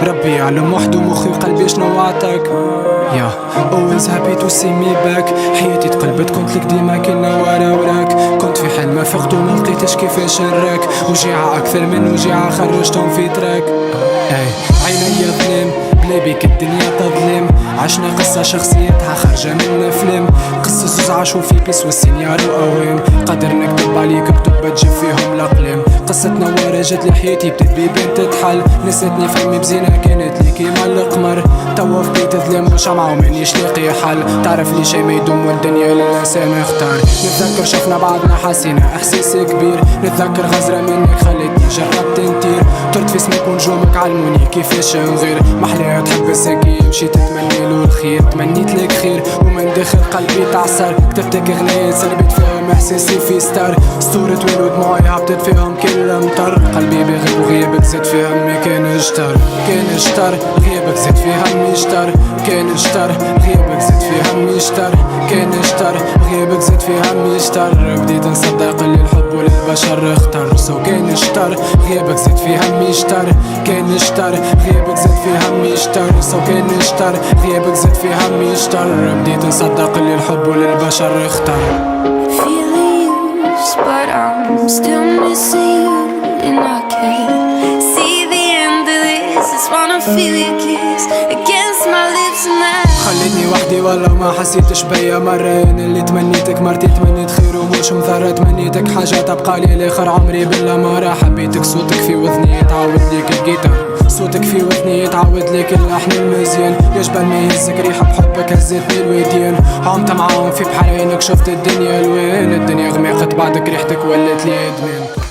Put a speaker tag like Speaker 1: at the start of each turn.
Speaker 1: ربي يعلم وحده مخي وقلبي شنو عطاك. يا always happy to see me back. حياتي تقلبت كنت لك ديما كنا ورا وراك. كنت في حال ما فقت وما لقيتش كيفاش نراك. وجيعة اكثر من وجيعة خرجتهم في تراك. عيني ظلام بلا بيك الدنيا تظلم. عشنا قصة شخصيتها خارجة من افلام. قصة زوز عاشوا في بيس والسينيار واوام. قدر نكتب عليك كتب تجيب فيهم الاقلام. قصتنا ورا جات لحياتي بدات ببنت تتحل. نسيتني فمي بزينة كانت لي كيما القمر. توا في بيت ظلام وشمعة ومانيش لاقي حل. تعرف لي شي ما يدوم والدنيا للانسان اختار. نتذكر شفنا بعضنا حسينا احساس كبير. نتذكر غزرة منك خلتني جربت نطير. طرت في سماك ونجومك علموني كيفاش نغير. محلاها تحب الزكي مشيت تتمنى له الخير. تمنيت لك خير ومن داخل قلبي تعصر. كتبتك اغنية سلبت فيهم احساسي في ستار. صورة وين ودموعي هبطت فيهم كل مطر. قلبي باغي وغيابك زاد في همي كان جتر. كان جتر غيابك زاد في همي جتر. كان جتر غيابك زاد في همي جتر. كان جتر غيابك زاد في همي جتر. بديت نصدق اللي الحب وللبشر اختار. سو كان جتر غيابك زاد في همي جتر. كان جتر غيابك زاد في همي جتر. سو كان جتر غيابك زاد في همي جتر. بديت نصدق اللي الحب وللبشر اختار.
Speaker 2: But I'm still missing you, and I can't see the end of this. Just wanna feel your kiss against my lips and
Speaker 1: خليتني وحدي والله ما حسيتش بيا مرة. انا اللي تمنيتك مرتي تمنيت خير ومش مثار. تمنيتك حاجة تبقى لي لاخر عمري بلا مرة. حبيتك صوتك في وذني يتعود ليك الجيتار. صوتك في وذني يتعود ليك اللحن المزيان. يا جبل ما يهزك ريحة بحبك هزتني الوديان. عمت معاهم في بحر عينك شفت الدنيا الوين. الدنيا غمقت بعدك ريحتك ولات لي ادمان.